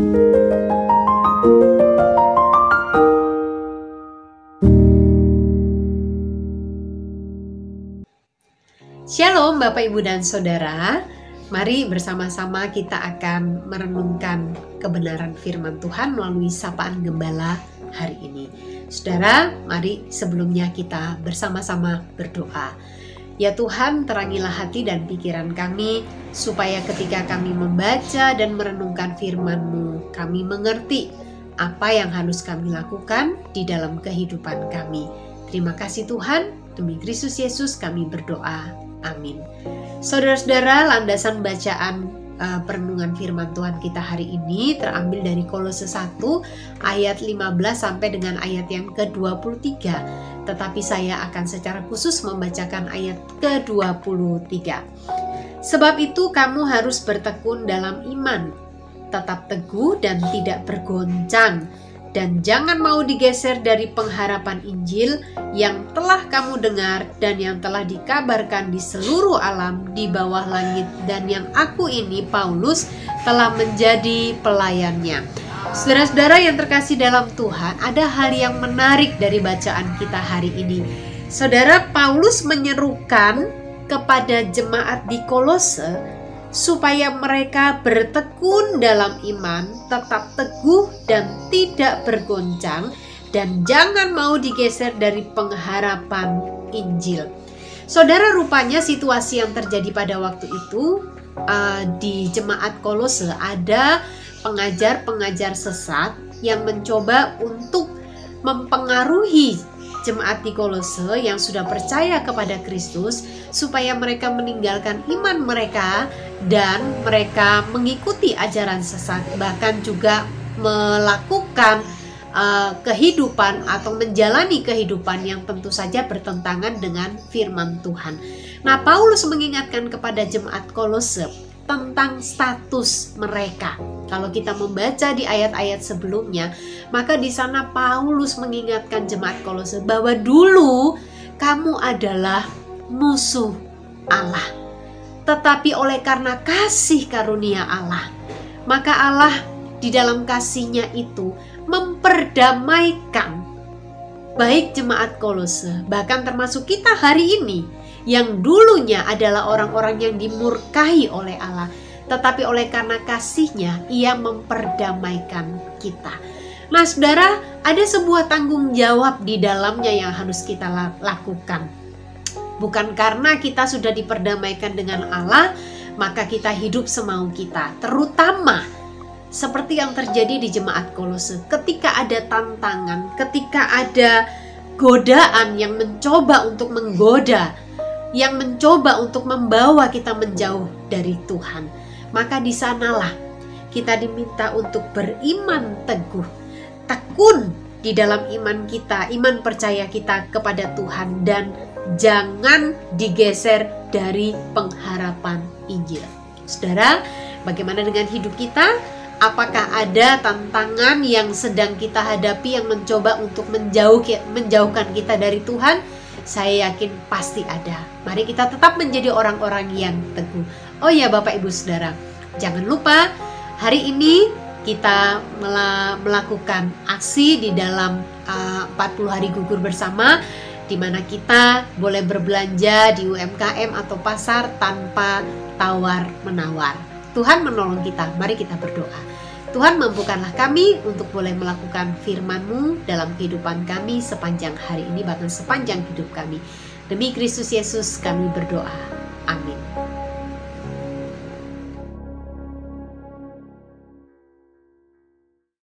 Shalom Bapak Ibu dan Saudara, mari bersama-sama kita akan merenungkan kebenaran firman Tuhan melalui Sapaan Gembala hari ini. Saudara, mari sebelumnya kita bersama-sama berdoa. Ya Tuhan, terangilah hati dan pikiran kami, supaya ketika kami membaca dan merenungkan firman-Mu, kami mengerti apa yang harus kami lakukan di dalam kehidupan kami. Terima kasih Tuhan, demi Kristus Yesus kami berdoa. Amin. Saudara-saudara, landasan bacaan perenungan firman Tuhan kita hari ini terambil dari Kolose 1 ayat 15 sampai dengan ayat yang ke-23. Tetapi saya akan secara khusus membacakan ayat ke-23. Sebab itu kamu harus bertekun dalam iman, tetap teguh dan tidak bergoncang, dan jangan mau digeser dari pengharapan Injil yang telah kamu dengar dan yang telah dikabarkan di seluruh alam di bawah langit, dan yang aku ini, Paulus, telah menjadi pelayannya. Saudara-saudara yang terkasih dalam Tuhan, ada hal yang menarik dari bacaan kita hari ini. Saudara, Paulus menyerukan kepada jemaat di Kolose supaya mereka bertekun dalam iman, tetap teguh dan tidak bergoncang, dan jangan mau digeser dari pengharapan Injil. Saudara, rupanya situasi yang terjadi pada waktu itu di jemaat Kolose, ada pengajar-pengajar sesat yang mencoba untuk mempengaruhi jemaat di Kolose yang sudah percaya kepada Kristus supaya mereka meninggalkan iman mereka dan mereka mengikuti ajaran sesat, bahkan juga melakukan kehidupan atau menjalani kehidupan yang tentu saja bertentangan dengan firman Tuhan. Nah, Paulus mengingatkan kepada jemaat Kolose tentang status mereka. Kalau kita membaca di ayat-ayat sebelumnya, maka di sana Paulus mengingatkan jemaat Kolose bahwa dulu kamu adalah musuh Allah. Tetapi oleh karena kasih karunia Allah, maka Allah di dalam kasih-Nya itu memperdamaikan baik jemaat Kolose, bahkan termasuk kita hari ini, yang dulunya adalah orang-orang yang dimurkai oleh Allah, tetapi oleh karena kasih-Nya Ia memperdamaikan kita. Nah saudara, ada sebuah tanggung jawab di dalamnya yang harus kita lakukan. Bukan karena kita sudah diperdamaikan dengan Allah, maka kita hidup semau kita. Terutama seperti yang terjadi di jemaat Kolose, ketika ada tantangan, ketika ada godaan yang mencoba untuk menggoda, yang mencoba untuk membawa kita menjauh dari Tuhan, maka di sanalah kita diminta untuk beriman teguh, tekun di dalam iman kita, iman percaya kita kepada Tuhan, dan jangan digeser dari pengharapan Injil. Saudara, bagaimana dengan hidup kita? Apakah ada tantangan yang sedang kita hadapi yang mencoba untuk menjauhkan kita dari Tuhan? Saya yakin pasti ada. Mari kita tetap menjadi orang-orang yang teguh. Oh ya Bapak Ibu Saudara, jangan lupa hari ini kita melakukan aksi di dalam 40 hari gugur bersama, di mana kita boleh berbelanja di UMKM atau pasar tanpa tawar-menawar. Tuhan menolong kita, mari kita berdoa. Tuhan, mampukanlah kami untuk boleh melakukan firman-Mu dalam kehidupan kami sepanjang hari ini, bahkan sepanjang hidup kami. Demi Kristus Yesus kami berdoa. Amin.